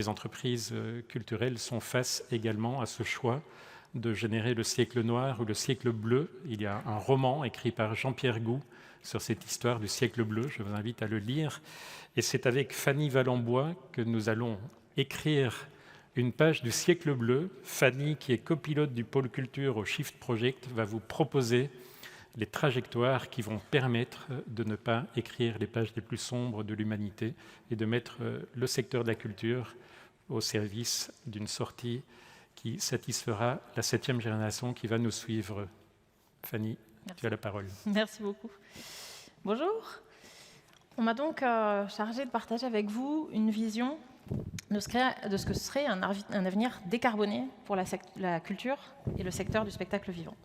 entreprises culturelles sont face également à ce choix de générer le siècle noir ou le siècle bleu. Il y a un roman écrit par Jean-Pierre Gou sur cette histoire du siècle bleu, je vous invite à le lire. Et c'est avec Fanny Valenbois que nous allons écrire une page du siècle bleu. Fanny, qui est copilote du pôle culture au Shift Project, va vous proposer les trajectoires qui vont permettre de ne pas écrire les pages les plus sombres de l'humanité et de mettre le secteur de la culture au service d'une sortie qui satisfera la 7e génération qui va nous suivre. Fanny, merci. Tu as la parole. Merci beaucoup. Bonjour. On m'a donc chargé de partager avec vous une vision de ce que serait un avenir décarboné pour la culture et le secteur du spectacle vivant.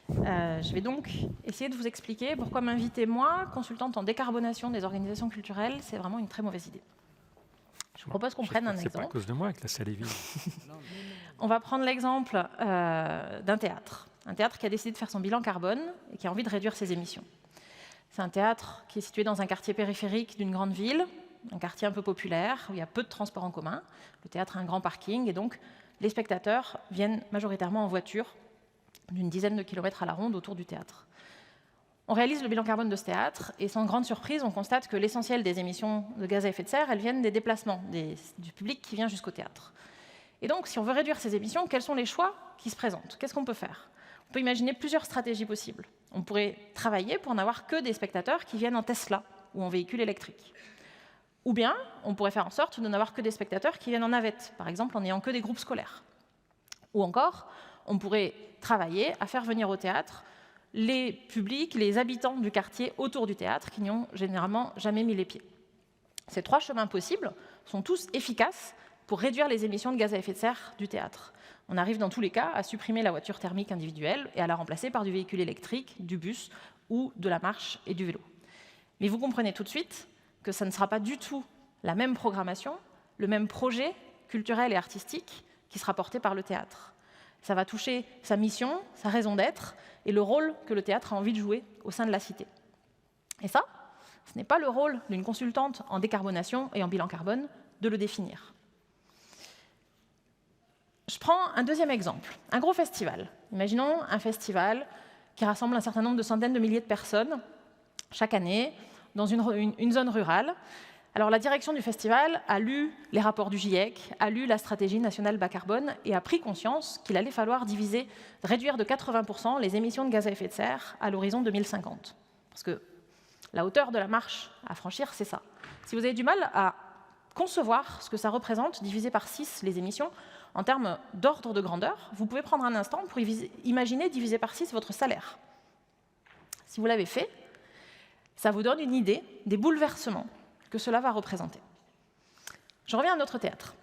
Je vais donc essayer de vous expliquer pourquoi m'inviter, moi, consultante en décarbonation des organisations culturelles, c'est vraiment une très mauvaise idée. Je vous propose qu'on prenne un exemple. C'est pas à cause de moi que la salle est vide. On va prendre l'exemple d'un théâtre. Un théâtre qui a décidé de faire son bilan carbone et qui a envie de réduire ses émissions. C'est un théâtre qui est situé dans un quartier périphérique d'une grande ville, un quartier un peu populaire, où il y a peu de transports en commun. Le théâtre a un grand parking et donc les spectateurs viennent majoritairement en voiture d'une dizaine de kilomètres à la ronde autour du théâtre. On réalise le bilan carbone de ce théâtre et sans grande surprise, on constate que l'essentiel des émissions de gaz à effet de serre, elles viennent des déplacements du public qui vient jusqu'au théâtre. Et donc, si on veut réduire ces émissions, quels sont les choix qui se présentent? Qu'est-ce qu'on peut faire? On peut imaginer plusieurs stratégies possibles. On pourrait travailler pour n'avoir que des spectateurs qui viennent en Tesla ou en véhicule électrique. Ou bien, on pourrait faire en sorte de n'avoir que des spectateurs qui viennent en navette, par exemple en n'ayant que des groupes scolaires. Ou encore, on pourrait travailler à faire venir au théâtre les publics, les habitants du quartier autour du théâtre qui n'y ont généralement jamais mis les pieds. Ces 3 chemins possibles sont tous efficaces pour réduire les émissions de gaz à effet de serre du théâtre. On arrive dans tous les cas à supprimer la voiture thermique individuelle et à la remplacer par du véhicule électrique, du bus ou de la marche et du vélo. Mais vous comprenez tout de suite que ça ne sera pas du tout la même programmation, le même projet culturel et artistique qui sera porté par le théâtre. Ça va toucher sa mission, sa raison d'être et le rôle que le théâtre a envie de jouer au sein de la cité. Et ça, ce n'est pas le rôle d'une consultante en décarbonation et en bilan carbone de le définir. Je prends un deuxième exemple, un gros festival. Imaginons un festival qui rassemble un certain nombre de centaines de milliers de personnes chaque année dans une zone rurale. Alors la direction du festival a lu les rapports du GIEC, a lu la stratégie nationale bas carbone et a pris conscience qu'il allait falloir réduire de 80% les émissions de gaz à effet de serre à l'horizon 2050. Parce que la hauteur de la marche à franchir, c'est ça. Si vous avez du mal à concevoir ce que ça représente, divisé par 6 les émissions, en termes d'ordre de grandeur, vous pouvez prendre un instant pour imaginer diviser par 6 votre salaire. Si vous l'avez fait, ça vous donne une idée des bouleversements que cela va représenter. Je reviens à notre théâtre.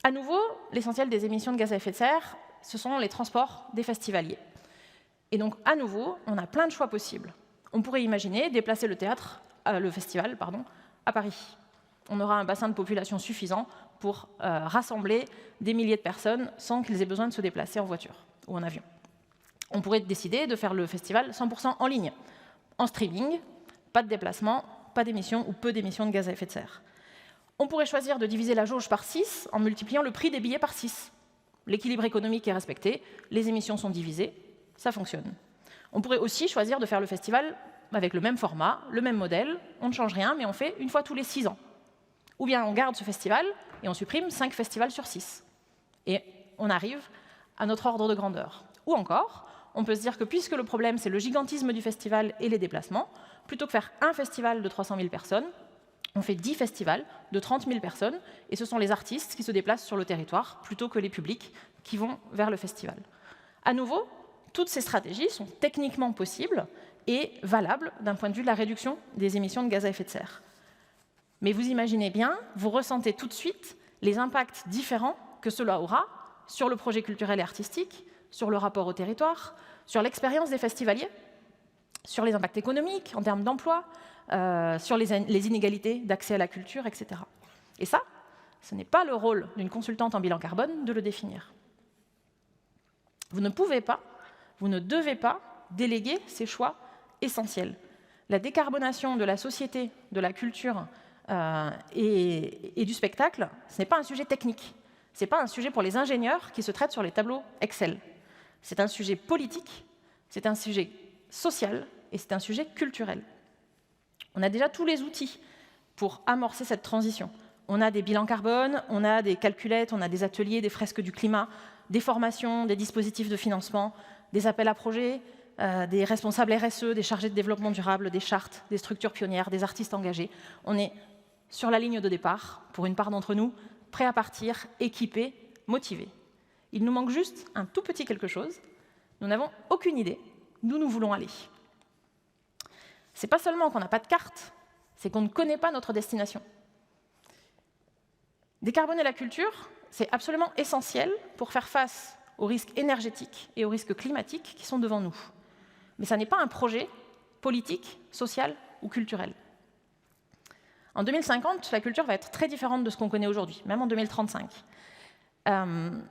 À nouveau, l'essentiel des émissions de gaz à effet de serre, ce sont les transports des festivaliers. Et donc, à nouveau, on a plein de choix possibles. On pourrait imaginer déplacer le festival à Paris. On aura un bassin de population suffisant pour rassembler des milliers de personnes sans qu'ils aient besoin de se déplacer en voiture ou en avion. On pourrait décider de faire le festival 100% en ligne, en streaming, pas de déplacement, pas d'émissions ou peu d'émissions de gaz à effet de serre. On pourrait choisir de diviser la jauge par 6 en multipliant le prix des billets par 6. L'équilibre économique est respecté, les émissions sont divisées, ça fonctionne. On pourrait aussi choisir de faire le festival avec le même format, le même modèle, on ne change rien, mais on fait une fois tous les 6 ans. Ou bien on garde ce festival et on supprime 5 festivals sur 6. Et on arrive à notre ordre de grandeur. Ou encore, on peut se dire que puisque le problème c'est le gigantisme du festival et les déplacements, plutôt que faire un festival de 300 000 personnes, on fait 10 festivals de 30 000 personnes, et ce sont les artistes qui se déplacent sur le territoire, plutôt que les publics qui vont vers le festival. À nouveau, toutes ces stratégies sont techniquement possibles et valables d'un point de vue de la réduction des émissions de gaz à effet de serre. Mais vous imaginez bien, vous ressentez tout de suite les impacts différents que cela aura sur le projet culturel et artistique, sur le rapport au territoire, sur l'expérience des festivaliers, sur les impacts économiques en termes d'emploi, sur les inégalités d'accès à la culture, etc. Et ça, ce n'est pas le rôle d'une consultante en bilan carbone de le définir. Vous ne pouvez pas, vous ne devez pas déléguer ces choix essentiels. La décarbonation de la société, de la culture et du spectacle, ce n'est pas un sujet technique. Ce n'est pas un sujet pour les ingénieurs qui se traitent sur les tableaux Excel. C'est un sujet politique, c'est un sujet social et c'est un sujet culturel. On a déjà tous les outils pour amorcer cette transition. On a des bilans carbone, on a des calculettes, on a des ateliers, des fresques du climat, des formations, des dispositifs de financement, des appels à projets, des responsables RSE, des chargés de développement durable, des chartes, des structures pionnières, des artistes engagés. On est sur la ligne de départ, pour une part d'entre nous, prêts à partir, équipés, motivés. Il nous manque juste un tout petit quelque chose. Nous n'avons aucune idée d'où nous voulons aller. Ce n'est pas seulement qu'on n'a pas de carte, c'est qu'on ne connaît pas notre destination. Décarboner la culture, c'est absolument essentiel pour faire face aux risques énergétiques et aux risques climatiques qui sont devant nous. Mais ça n'est pas un projet politique, social ou culturel. En 2050, la culture va être très différente de ce qu'on connaît aujourd'hui, même en 2035. Elle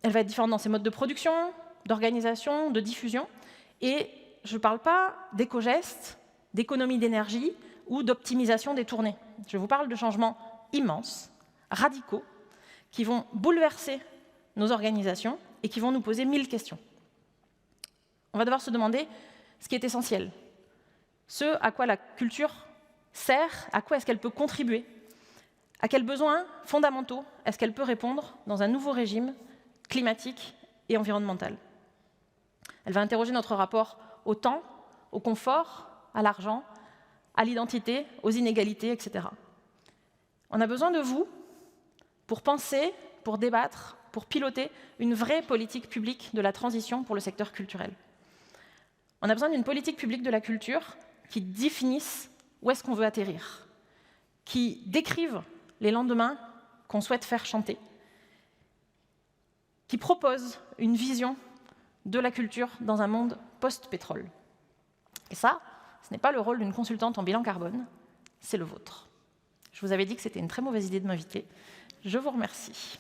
va être différente dans ses modes de production, d'organisation, de diffusion. Et je ne parle pas d'éco-gestes, d'économie d'énergie ou d'optimisation des tournées. Je vous parle de changements immenses, radicaux, qui vont bouleverser nos organisations et qui vont nous poser 1000 questions. On va devoir se demander ce qui est essentiel, ce à quoi la culture sert, à quoi est-ce qu'elle peut contribuer, à quels besoins fondamentaux est-ce qu'elle peut répondre dans un nouveau régime climatique et environnemental. Elle va interroger notre rapport au temps, au confort, à l'argent, à l'identité, aux inégalités, etc. On a besoin de vous pour penser, pour débattre, pour piloter une vraie politique publique de la transition pour le secteur culturel. On a besoin d'une politique publique de la culture qui définisse où est-ce qu'on veut atterrir, qui décrive les lendemains qu'on souhaite faire chanter, qui propose une vision de la culture dans un monde post-pétrole. Et ça, ce n'est pas le rôle d'une consultante en bilan carbone, c'est le vôtre. Je vous avais dit que c'était une très mauvaise idée de m'inviter. Je vous remercie.